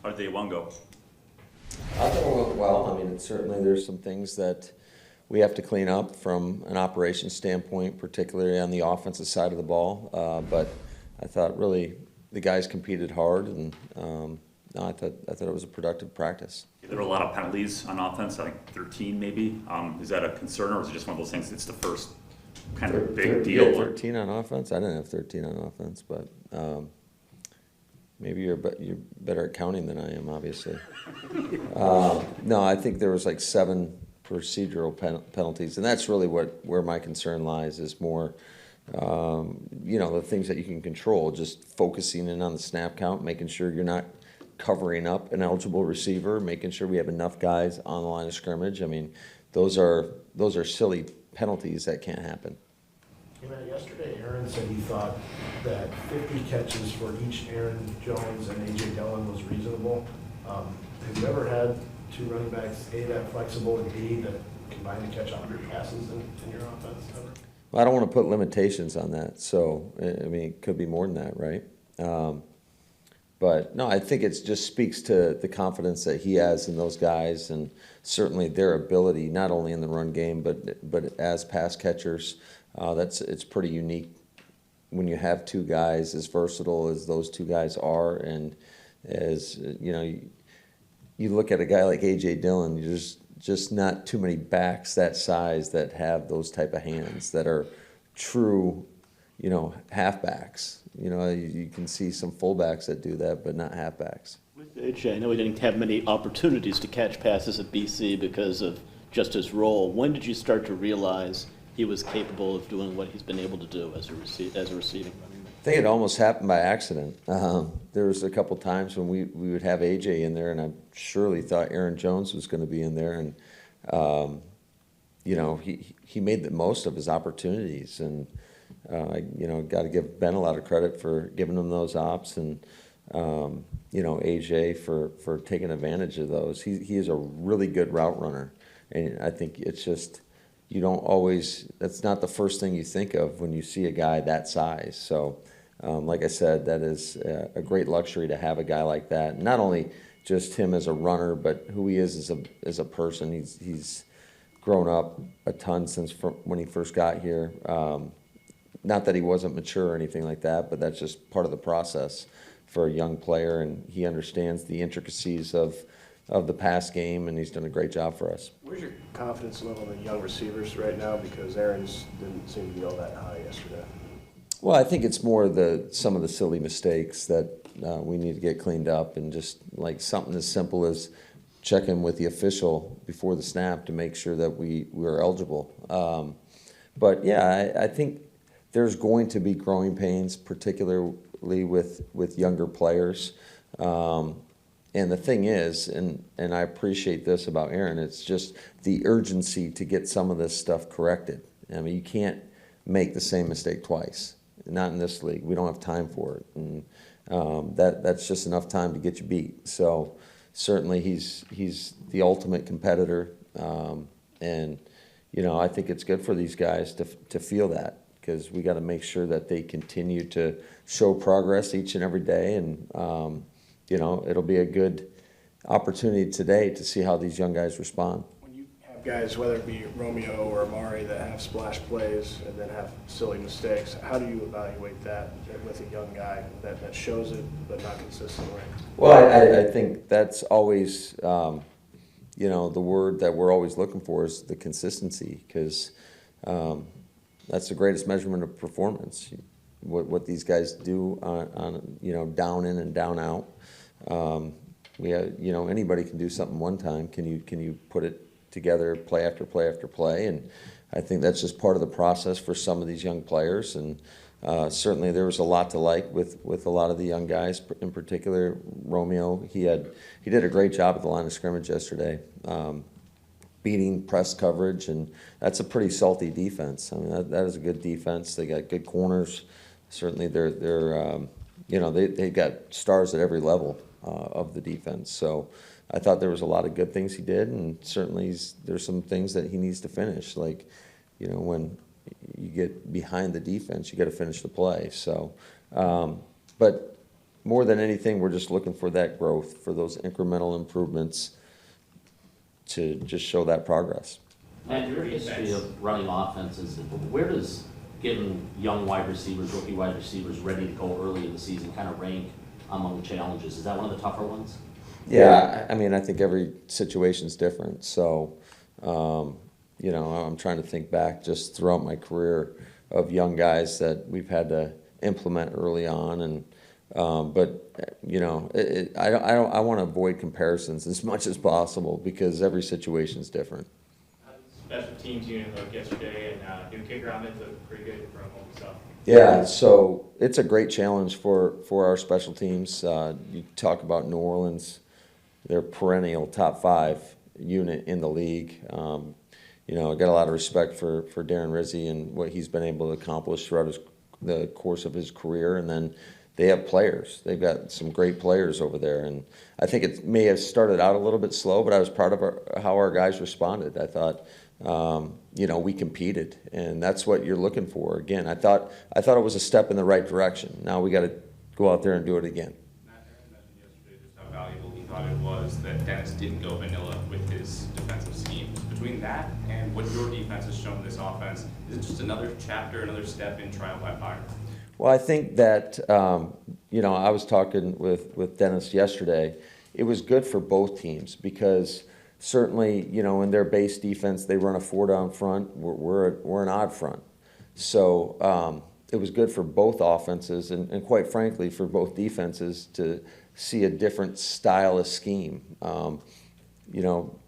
How did day one go? I thought it went well. I mean, certainly there's some things that we have to clean up from an operations standpoint, particularly on the offensive side of the ball. But I thought really the guys competed hard, and no, I thought it was a productive practice. There were a lot of penalties on offense, I think 13 maybe. Is that a concern, or is it just one of those things, it's the first kind of big deal? 13 on offense? I didn't have 13 on offense, but maybe you're better at counting than I am, obviously. No, I think there was like 7 procedural penalties, and that's really where my concern lies, is more the things that you can control, just focusing in on the snap count, making sure you're not covering up an eligible receiver, making sure we have enough guys on the line of scrimmage. I mean, those are silly penalties that can't happen. Hey, Matt, yesterday Aaron said he thought that 50 catches for each Aaron Jones and AJ Dillon was reasonable. Have you ever had 2 running backs, A, that flexible, and B, that combine to catch 100 passes in your offense ever? Well, I don't want to put limitations on that, so I mean, it could be more than that, right? But no, I think it just speaks to the confidence that he has in those guys, and certainly their ability, not only in the run game, but as pass catchers. It's pretty unique when you have 2 guys as versatile as those 2 guys are, and as you look at a guy like AJ Dillon, there's just not too many backs that size that have those type of hands that are true, halfbacks. You can see some fullbacks that do that, but not halfbacks. With AJ, I know he didn't have many opportunities to catch passes at BC because of just his role. When did you start to realize he was capable of doing what he's been able to do as a receiving running back? I think it almost happened by accident. There was a couple times when we would have AJ in there, and I surely thought Aaron Jones was going to be in there, and he made the most of his opportunities, and got to give Ben a lot of credit for giving him those ops, and AJ for taking advantage of those. He is a really good route runner, and I think it's just, you don't always, that's not the first thing you think of when you see a guy that size. So, like I said, that is a great luxury to have a guy like that. Not only just him as a runner, but who he is as a person. He's grown up a ton since when he first got here. Not that he wasn't mature or anything like that, but that's just part of the process for a young player, and he understands the intricacies of the pass game, and he's done a great job for us. Where's your confidence level in young receivers right now? Because Aaron's didn't seem to go that high yesterday. Well, I think it's more some of the silly mistakes that we need to get cleaned up, and just like something as simple as checking with the official before the snap to make sure that we are eligible. But yeah, I think there's going to be growing pains, particularly with younger players. And the thing is, and I appreciate this about Aaron, it's just the urgency to get some of this stuff corrected. I mean, you can't make the same mistake twice. Not in this league. We don't have time for it. And that's just enough time to get you beat. So certainly he's the ultimate competitor. And, I think it's good for these guys to feel that, because we got to make sure that they continue to show progress each and every day. And, it'll be a good opportunity today to see how these young guys respond. When you have guys, whether it be Romeo or Amari, that have splash plays and then have silly mistakes, how do you evaluate that with a young guy that shows it but not consistently? Well, I think that's always, the word that we're always looking for is the consistency, because that's the greatest measurement of performance. What these guys do on down in and down out. Anybody can do something one time. Can you put it together play after play after play? And I think that's just part of the process for some of these young players. And certainly there was a lot to like with a lot of the young guys, in particular Romeo. He did a great job at the line of scrimmage yesterday, beating press coverage, and that's a pretty salty defense. I mean, that is a good defense. They got good corners. Certainly they've got stars at every level of the defense. So I thought there was a lot of good things he did, and certainly there's some things that he needs to finish. Like, when you get behind the defense, you got to finish the play. So, but more than anything, we're just looking for that growth, for those incremental improvements to just show that progress. Matt, your history of running offenses, where does getting young wide receivers, rookie wide receivers ready to go early in the season kind of rank among the challenges? Is that one of the tougher ones? Yeah, I mean, I think every situation's different. So, you know, I'm trying to think back just throughout my career of young guys that we've had to implement early on, and but you know, I want to avoid comparisons as much as possible because every situation's different. Special teams unit looked yesterday, and new kicker on it looked pretty good from what we saw. Yeah, so it's a great challenge for our special teams. You talk about New Orleans, they're perennial top 5 unit in the league. You know, I got a lot of respect for Darren Rizzi and what he's been able to accomplish throughout the course of his career. And then they have players. They've got some great players over there. And I think it may have started out a little bit slow, but I was proud of how our guys responded. I thought, you know, we competed, and that's what you're looking for. Again, I thought it was a step in the right direction. Now we got to go out there and do it again. Matt Aaron mentioned yesterday just how valuable he thought it was that Dennis didn't go vanilla with his defensive scheme. Between that and what your defense has shown this offense, is it just another chapter, another step in trial by fire? Well, I think that, you know, I was talking with Dennis yesterday. It was good for both teams because certainly, you know, in their base defense, they run a 4-down front. We're an odd front. So it was good for both offenses and quite frankly, for both defenses to see a different style of scheme. You know,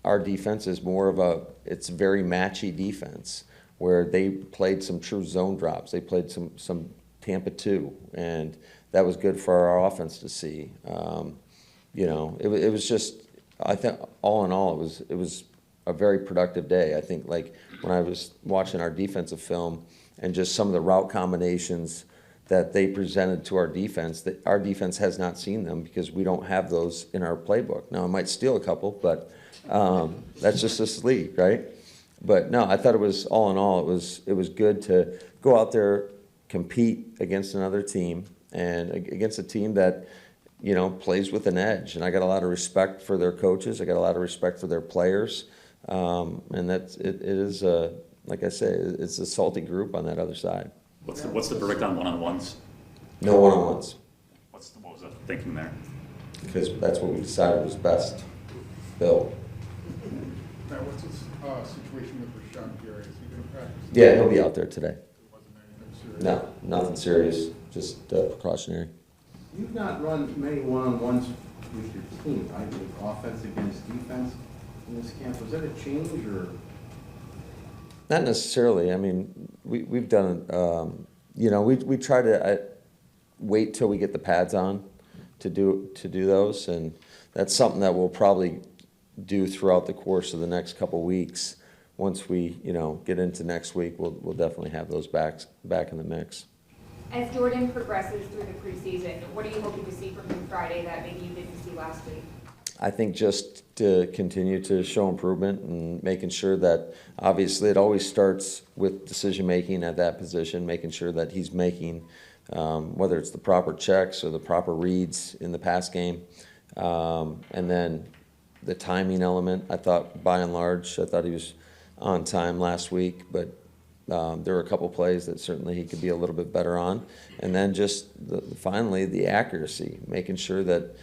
our defense is more of it's very matchy defense where they played some true zone drops. They played some Tampa 2, and that was good for our offense to see. You know, it was just, I think all in all, it was a very productive day. I think like when I was watching our defensive film and just some of the route combinations that they presented to our defense, that our defense has not seen them because we don't have those in our playbook. Now I might steal a couple, but that's just this league, right? But no, I thought it was all in all, it was good to go out there, compete against another team and against a team that, you know, plays with an edge. And I got a lot of respect for their coaches. I got a lot of respect for their players. And it is, like I say, it's a salty group on that other side. What's the verdict on one-on-ones? No one-on-ones, What was the thinking there? because that's what we decided was best. Bill. Now, what's his situation with Rashawn Gary? Is he going to practice? Yeah, he'll be out there today. It wasn't anything serious? No, nothing serious, just precautionary. You've not run many one-on-ones with your team, right, with offense against defense in this camp. Was that a change, or? Not necessarily. I mean, we've done, you know, we try to wait till we get the pads on to do those, and that's something that we'll probably do throughout the course of the next couple weeks. Once we, you know, get into next week, we'll definitely have those back in the mix. As Jordan progresses through the preseason, what are you hoping to see from him Friday that maybe you didn't see last week? I think just to continue to show improvement and making sure that, obviously, it always starts with decision-making at that position, making sure that he's making, whether it's the proper checks or the proper reads in the pass game. And then the timing element, I thought, by and large, I thought he was on time last week, but there were a couple plays that certainly he could be a little bit better on. And then just finally the accuracy, making sure that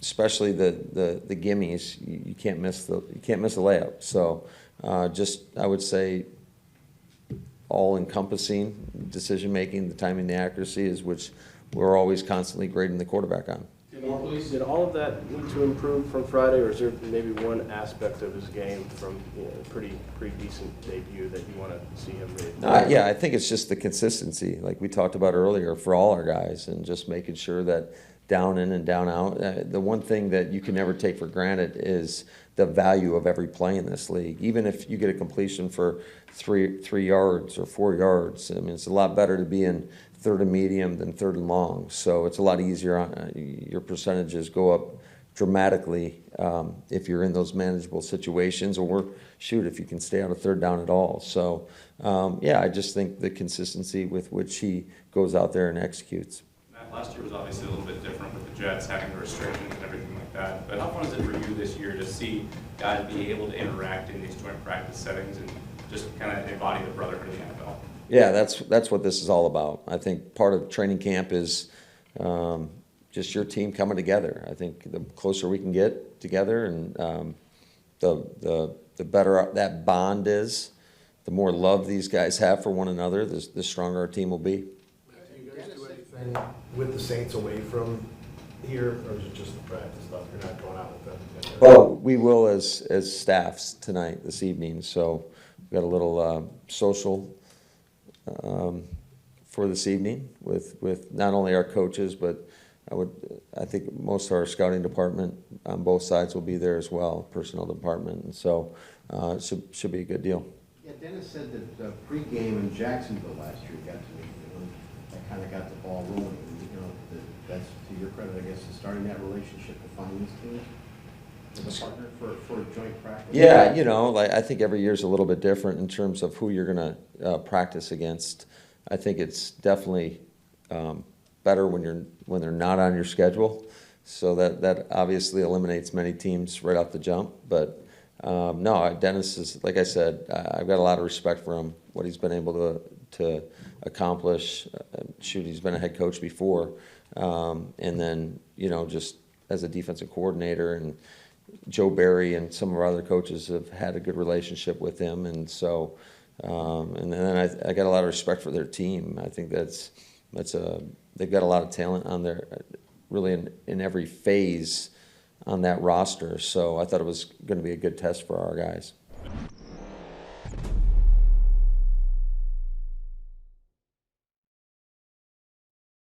especially the gimmies, you can't miss the layup. So just I would say all encompassing decision making, the timing, the accuracy is which we're always constantly grading the quarterback on. Did all of that need to improve from Friday, or is there maybe one aspect of his game from pretty decent debut that you want to see him read? Yeah, I think it's just the consistency, like we talked about earlier, for all our guys, and just making sure that down in and down out. The one thing that you can never take for granted is the value of every play in this league. Even if you get a completion for 3 yards or 4 yards, I mean, it's a lot better to be in third and medium than third and long. So it's a lot easier. Your percentages go up dramatically if you're in those manageable situations, or shoot, if you can stay out of third down at all. So yeah, I just think the consistency with which he goes out there and executes. Matt, Last year was obviously a little bit different with the Jets having the restrictions and everything like that. But how fun is it for you this year to see guys be able to interact in these joint practice settings and just kind of embody the brotherhood of the NFL? Yeah, that's what this is all about. I think part of training camp is just your team coming together. I think the closer we can get together and the better that bond is, the more love these guys have for one another, the stronger our team will be. Do you guys do anything with the Saints away from here, or is it just the practice stuff? You're not going out with them? Well, we will as staffs tonight, this evening. So we've got a little social for this evening with not only our coaches, but I think most of our scouting department on both sides will be there as well, personnel department, and so it should be a good deal. Yeah, Dennis said that pregame in Jacksonville last year got to me, that kind of got the ball rolling. That's to your credit, I guess, is starting that relationship to find these teams with a partner for a joint practice. Yeah, I think every year is a little bit different in terms of who you're going to practice against. I think it's definitely better when they're not on your schedule. So that obviously eliminates many teams right off the jump. But no, Dennis is, like I said, I've got a lot of respect for him, what he's been able to accomplish. Shoot, he's been a head coach before. And then, just as a defensive coordinator, and Joe Barry and some of our other coaches have had a good relationship with him. And so, and then I got a lot of respect for their team. I think they've got a lot of talent on there, really in every phase on that roster. So I thought it was going to be a good test for our guys.